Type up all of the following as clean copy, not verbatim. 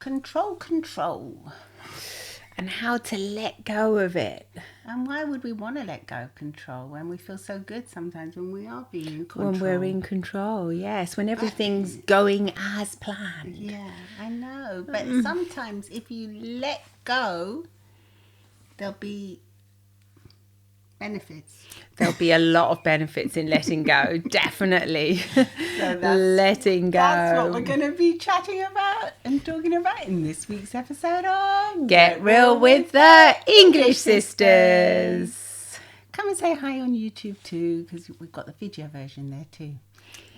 Control. And how to let go of it. And why would we want to let go of control when we feel so good sometimes when we are being in control? When we're in control, yes. When everything's going as planned. Yeah, I know. But sometimes if you let go, there'll be benefits. There'll be a lot of benefits in letting go, definitely. So letting go. That's what we're going to be chatting about and talking about in this week's episode of Get Real with the English Sisters. Come and say hi on YouTube too, because we've got the video version there too.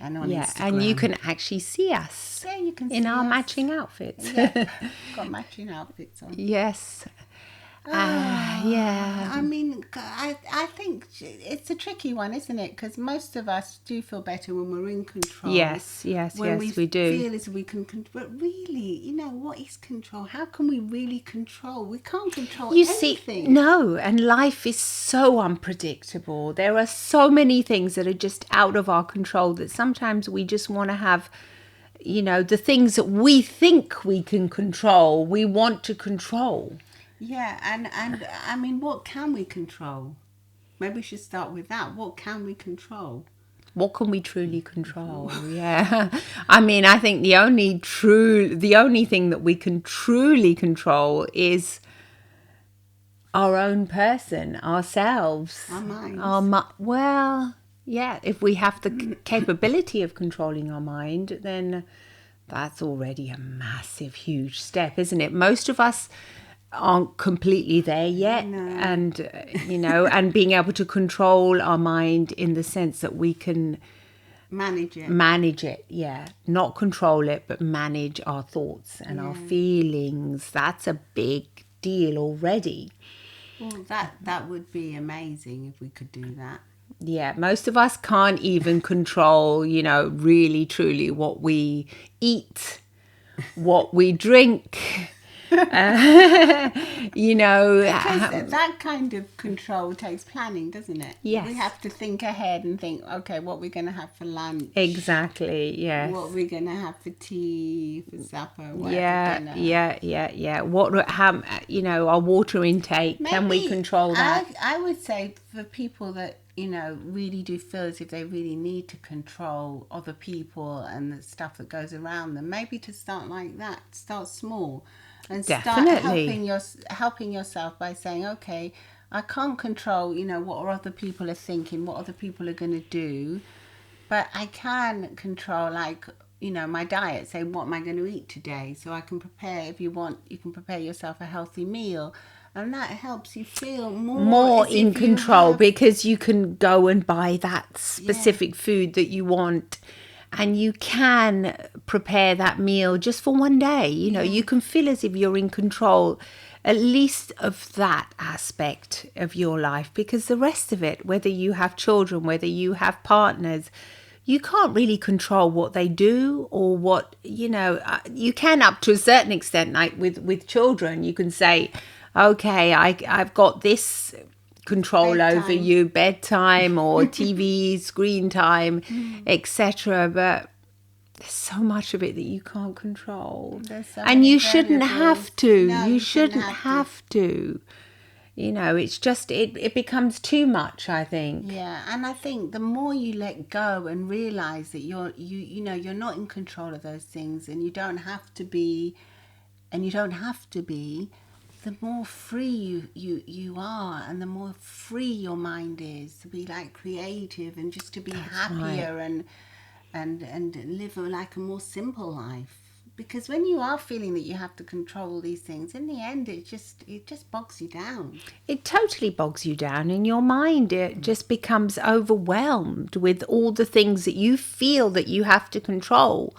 And on Instagram. And you can actually see us you can in see our us. matching outfits. Yeah, got matching outfits on. Yes. I mean, I think it's a tricky one, isn't it? Because most of us do feel better when we're in control. Yes, we do. Feel as we can, but really, what is control? How can we really control? We can't control anything. No, and life is so unpredictable. There are so many things that are just out of our control that sometimes we just want to have, the things that we think we can control, we want to control. Yeah, and I mean, what can we control? Maybe we should start with that. What can we control? What can we truly control? Yeah. I mean, I think the only thing that we can truly control is our own person, ourselves. Our minds. Well, yeah, if we have the capability of controlling our mind, then that's already a massive, huge step, isn't it? Most of us aren't completely there yet. No. And and being able to control our mind in the sense that we can manage it, yeah, not control it, but manage our thoughts and our feelings. That's a big deal already. Well, that would be amazing if we could do that. Yeah, most of us can't even control, really truly what we eat, what we drink. Because that kind of control takes planning, doesn't it? Yes. We have to think ahead and think, okay, what we're going to have for lunch. Exactly, yes. What we're going to have for tea, for supper, whatever. Yeah. Our water intake, maybe, can we control that? I would say for people that, really do feel as if they really need to control other people and the stuff that goes around them, maybe to start like that, start small. And Definitely. start helping yourself by saying, okay, I can't control, what other people are thinking, what other people are going to do, but I can control, my diet. Say, what am I going to eat today? So I can prepare, if you want, you can prepare yourself a healthy meal. And that helps you feel more in control because you can go and buy that specific food that you want. And you can prepare that meal just for one day. You can feel as if you're in control, at least of that aspect of your life, because the rest of it, whether you have children, whether you have partners, you can't really control what they do or what, you can up to a certain extent, like with children, you can say, okay, I've got this control over you, bedtime or TV screen time, etc. But there's so much of it that you can't control, and you shouldn't have to. No, you shouldn't have to. It's just it becomes too much, I think. Yeah, and I think the more you let go and realize that you're not in control of those things, and you don't have to be, the more free you are, and the more free your mind is to be creative and just to be happier and live a more simple life. Because when you are feeling that you have to control these things, in the end it just bogs you down. It totally bogs you down in your mind. It just becomes overwhelmed with all the things that you feel that you have to control.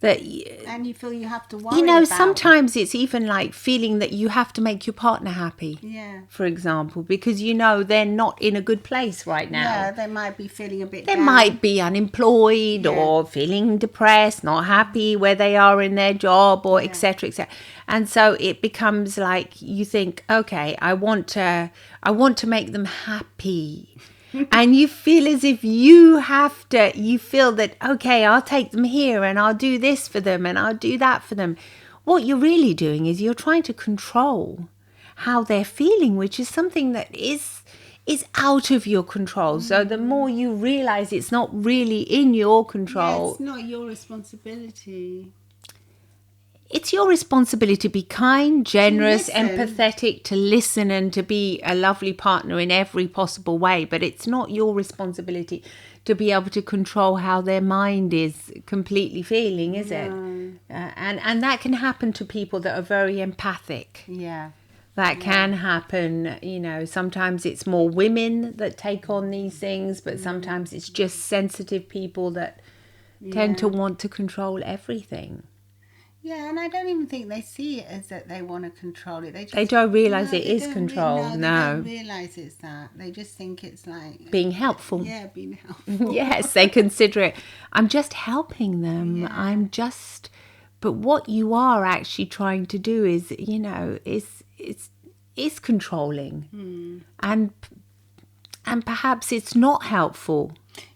And you feel you have to worry about. Sometimes it's even like feeling that you have to make your partner happy. Yeah. For example, because they're not in a good place right now. Yeah, they might be feeling a bit They down. might be unemployed or feeling depressed, not happy where they are in their job, or etc., etc. And so it becomes like you think, okay, I want to make them happy. And you feel as if you feel that, okay, I'll take them here and I'll do this for them and I'll do that for them. what you're really doing is you're trying to control how they're feeling, which is something that is out of your control. So the more you realize it's not really in your Yeah, control, it's not your responsibility. it's your responsibility to be kind, generous, listen. empathetic, to listen and to be a lovely partner in every possible way. But it's not your responsibility to be able to control how their mind is completely feeling, is it? And that can happen to people that are very empathic. Yeah. That can happen, sometimes it's more women that take on these things, but sometimes it's just sensitive people that tend to want to control everything. Yeah, and I don't even think they see it as that they want to control it. They don't realise it they is don't control. they don't realise it's that. They just think it's like being helpful. Yeah, being helpful. Yes, they consider it. I'm just helping them. Yeah. But what you are actually trying to do is, is controlling, and perhaps it's not helpful.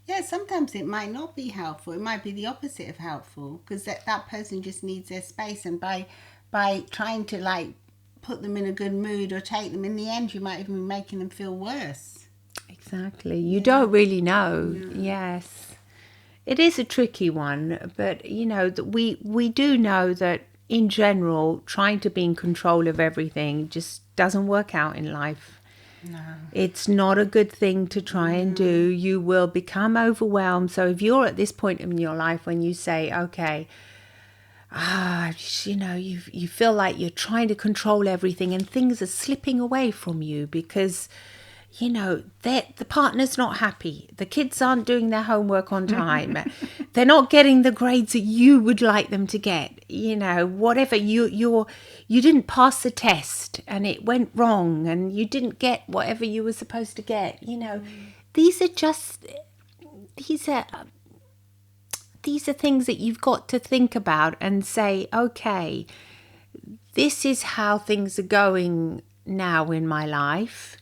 Yeah, sometimes it might not be helpful. It might be the opposite of helpful, because that person just needs their space, and by trying to like put them in a good mood or take them, in the end you might even be making them feel worse. Exactly. You don't really know. Yes. It is a tricky one, but that we do know that in general trying to be in control of everything just doesn't work out in life. No. It's not a good thing to try and do. You will become overwhelmed. So if you're at this point in your life when you say, okay, you feel like you're trying to control everything and things are slipping away from you because, the partner's not happy. The kids aren't doing their homework on time. They're not getting the grades that you would like them to get. Whatever you didn't pass the test and it went wrong and you didn't get whatever you were supposed to get. These are things that you've got to think about and say, okay, this is how things are going now in my life.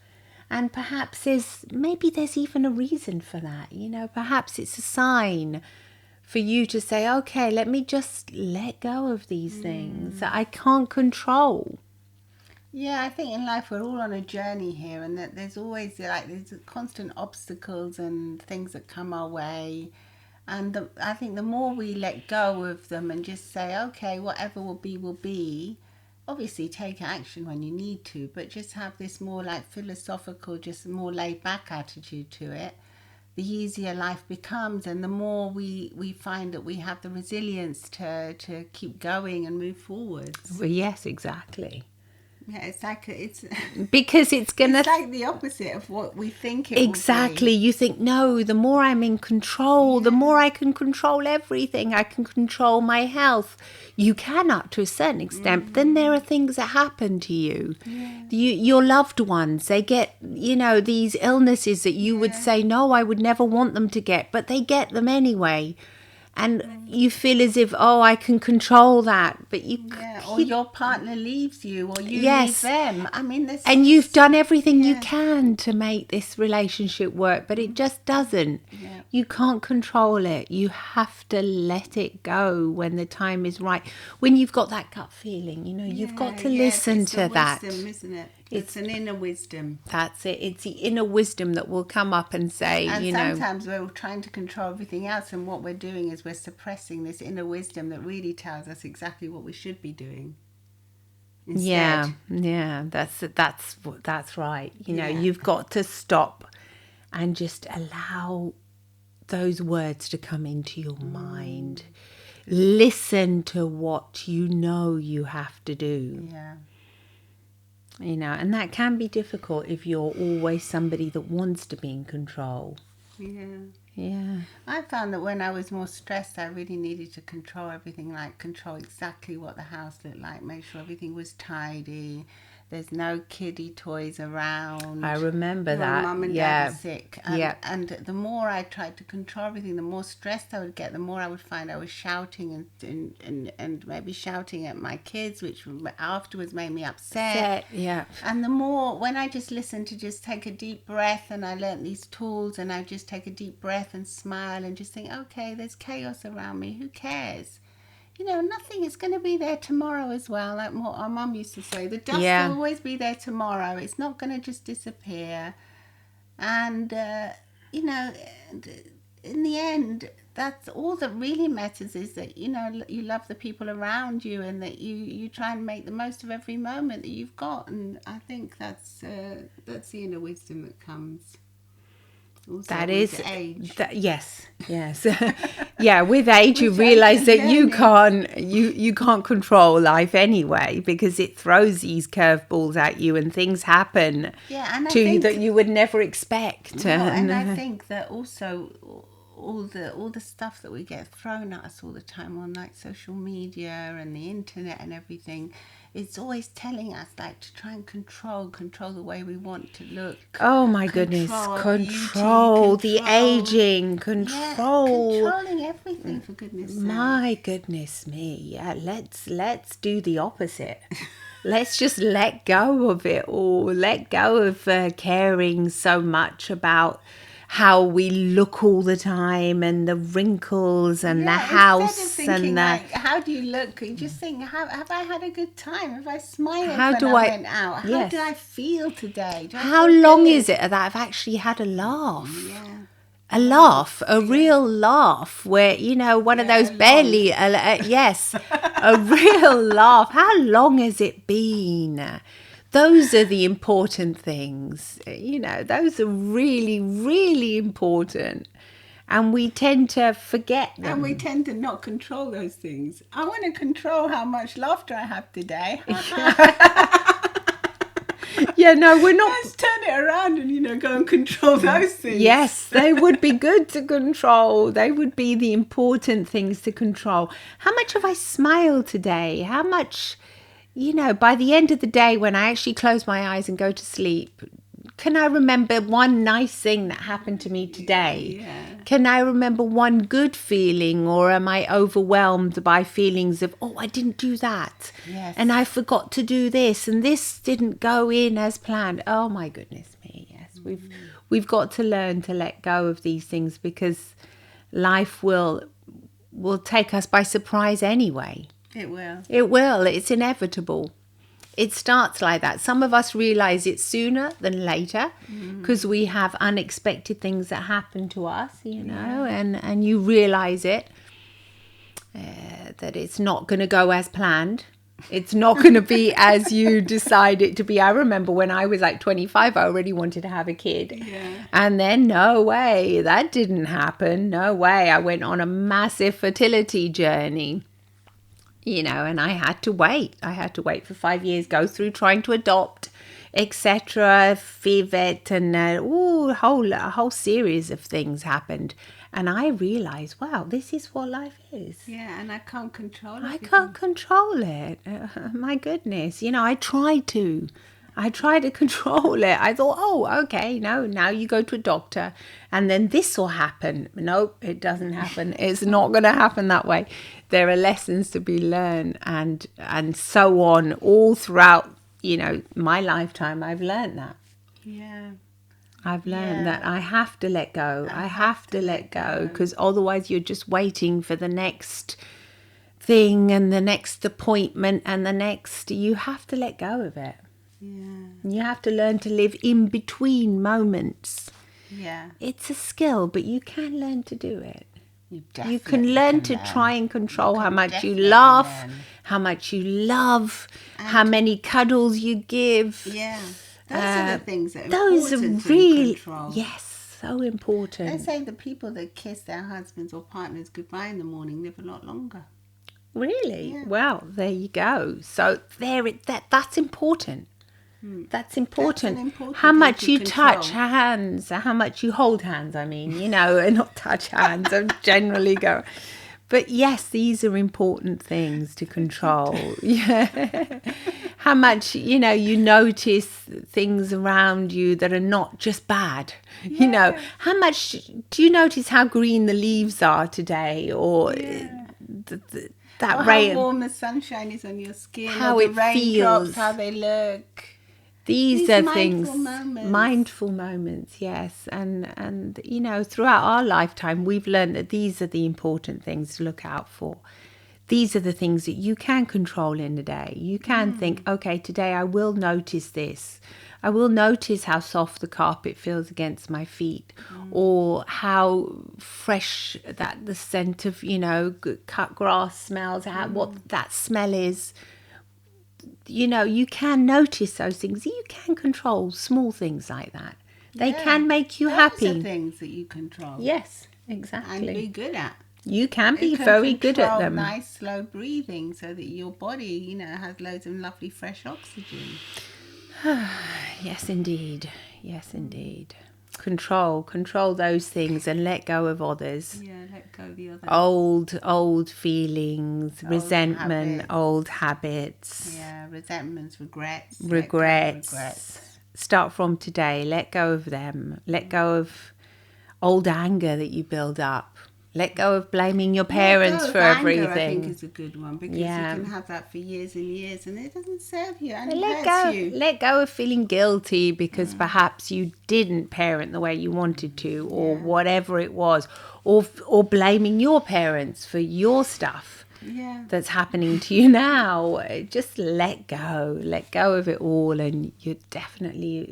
And perhaps there's even a reason for that. Perhaps it's a sign for you to say, okay, let me just let go of these things that I can't control. Yeah, I think in life we're all on a journey here, and that there's always there's constant obstacles and things that come our way. And I think the more we let go of them and just say, okay, whatever will be, will be. Obviously, take action when you need to, but just have this more like philosophical, just more laid back attitude to it. The easier life becomes, and the more we find that we have the resilience to keep going and move forwards. Well, yes, exactly. Yeah, it's because it's gonna. It's like the opposite of what we think it exactly. will be. You think, no, the more I'm in control, the more I can control everything. I can control my health. You can up to a certain extent, but then there are things that happen to you. Your loved ones, they get, these illnesses that you would say, no, I would never want them to get, but they get them anyway. And you feel as if, I can control that, but or your partner leaves you, or you leave them. I mean, and you've done everything you can to make this relationship work, but it just doesn't. You can't control it. You have to let it go when the time is right. When you've got that gut feeling, you've got to listen to that. Wisdom, isn't it? It's an inner wisdom. That's it. It's the inner wisdom that will come up and say, and sometimes we're trying to control everything else, and what we're doing is we're suppressing this inner wisdom that really tells us exactly what we should be doing. Instead. Yeah, that's right. You've got to stop and just allow those words to come into your mind. Listen to what you have to do. Yeah. And that can be difficult if you're always somebody that wants to be in control. Yeah. I found that when I was more stressed, I really needed to control everything, like control exactly what the house looked like, make sure everything was tidy, there's no kiddie toys around. I remember that. Mum and Dad were sick. And the more I tried to control everything, the more stressed I would get, the more I would find I was shouting and maybe shouting at my kids, which afterwards made me upset. Yeah. And the more, when I just listened to just take a deep breath, and I learnt these tools, and I just take a deep breath and smile and just think, okay, there's chaos around me, who cares? nothing is going to be there tomorrow as well. Like what our mum used to say, the dust Yeah. will always be there tomorrow. It's not going to just disappear. And, in the end, that's all that really matters, is that, you love the people around you, and that you try and make the most of every moment that you've got. And I think that's the inner wisdom that comes. Also That with is, age. yes. Yeah, with age you With realize age that and you can't control life anyway, because it throws these curveballs at you and things happen Yeah, and I to you think that you would never expect. no, and I think that also all the stuff that we get thrown at us all the time on like social media and the internet and everything, it's always telling us like to try and control the way we want to look. Oh my goodness, Control beauty, control the aging, yeah, control. controlling everything, for goodness sake. My goodness me. Yeah, let's do the opposite. Let's just let go of it all. Let go of caring so much about how we look all the time, and the wrinkles and the house, instead of thinking and the like, how do you look? You just think, have I had a good time? Have I smiled How when do I I- went out? How yes. did I feel today? Do I how feel long good? is it that I've actually had a laugh? Yeah. A laugh, a real laugh, where, one of those a barely, yes, a real laugh. How long has it been? Those are the important things. Those are really, really important. And we tend to forget them. And we tend to not control those things. I want to control how much laughter I have today. Yeah, no, we're not. Let's turn it around and, go and control those things. Yes, they would be good to control. They would be the important things to control. How much have I smiled today? How much, by the end of the day, when I actually close my eyes and go to sleep, can I remember one nice thing that happened to me today? Yeah. Can I remember one good feeling, or am I overwhelmed by feelings of, I didn't do that. Yes. And I forgot to do this, and this didn't go in as planned. Oh my goodness me. Yes. We've got to learn to let go of these things, because life will take us by surprise anyway. It will. It will. It's inevitable. It starts like that. Some of us realize it sooner than later, because we have unexpected things that happen to us, and you realize it, that it's not going to go as planned. It's not going to be as you decide it to be. I remember when I was like 25, I already wanted to have a kid. Yeah. And then, no way, that didn't happen. No way. I went on a massive fertility journey. And I had to wait. I had to wait for 5 years, go through trying to adopt, etc., FIVET, and a whole series of things happened. And I realized, wow, this is what life is. Yeah, and I can't control it. I can't control it. My goodness. I tried to. I tried to control it. I thought, okay, no, now you go to a doctor and then this will happen. Nope, it doesn't happen. It's not going to happen that way. There are lessons to be learned, and so on all throughout, my lifetime. I've learned that. Yeah. I've learned that I have to let go. I have to let go, because otherwise you're just waiting for the next thing and the next appointment and the next. You have to let go of it. Yeah. You have to learn to live in between moments. Yeah. It's a skill, but you can learn to do it. You can definitely learn can to try and control how much you definitely laugh, learn. how much you love, how many cuddles you give. Yeah. Those are the things that are Those are important really, to control. yes, so They important. say the people that kiss their husbands or partners goodbye in the morning live a lot longer. Really? Yeah. Well, there you go. So that's important. That's important. That's an important How thing much to you control. touch hands, how much you hold hands, and not touch hands. I'm generally go. But yes, these are important things to control. Yeah. How much, you notice things around you that are not just bad. How much do you notice how green the leaves are today, or that Or rain? how warm the sunshine is on your skin, How or the it raindrops, feels. how they look. These These are mindful things, moments. mindful moments, yes. And throughout our lifetime, we've learned that these are the important things to look out for. these are the things that you can control in the day. You can think, okay, today I will notice this. I will notice how soft the carpet feels against my feet, or how fresh that the scent of, cut grass smells, what that smell is. You can notice those things. You can control small things like that. They can make you Those happy. are things that you control. Yes, And exactly. be good at. You can be You can very good at control them. nice, slow breathing so that your body, has loads of lovely, fresh oxygen. Yes, indeed. Yes, indeed. Control those things and let go of others. Yeah, let go of the other. Old feelings, resentment, old habits. Yeah, resentments, regrets. Regrets. Start from today. Let go of them. Let go of old anger that you build up. Let go of blaming your parents for anger, everything. I think is a good one, because you can have that for years and years and it doesn't serve you and it hurts you. Let go of feeling guilty because perhaps you didn't parent the way you wanted to, or whatever it was, or blaming your parents for your stuff that's happening to you now. Just let go of it all, and you definitely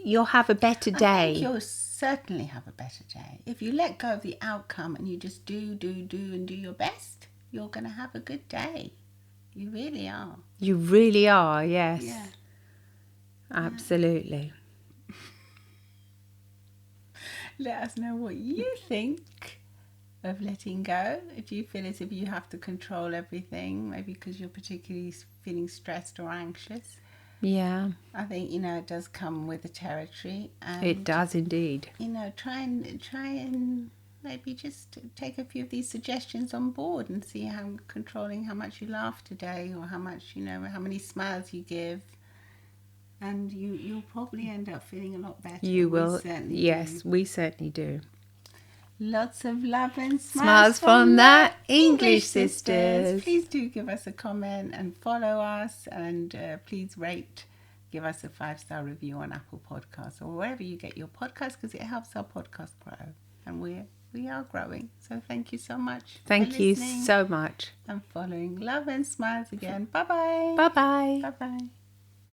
you'll have a better day. I think you'll certainly have a better day. If you let go of the outcome and you just do and do your best, you're going to have a good day. You really are. You really are, yes. Yeah. Absolutely. Let us know what you think of letting go. If you feel as if you have to control everything, maybe because you're particularly feeling stressed or anxious. Yeah. I think, it does come with the territory. And, it does indeed. Try and maybe just take a few of these suggestions on board and see how much you laugh today, or how much, how many smiles you give. And you'll probably end up feeling a lot better. You will. Yes, we certainly do. Lots of love and Smiles from the English sisters. Please do give us a comment and follow us, and please give us a 5-star review on Apple Podcasts or wherever you get your podcasts, because it helps our podcast grow, and we are growing. So thank you so much. Thank you so much. And following. Love and smiles again. Bye bye. Bye bye. Bye bye.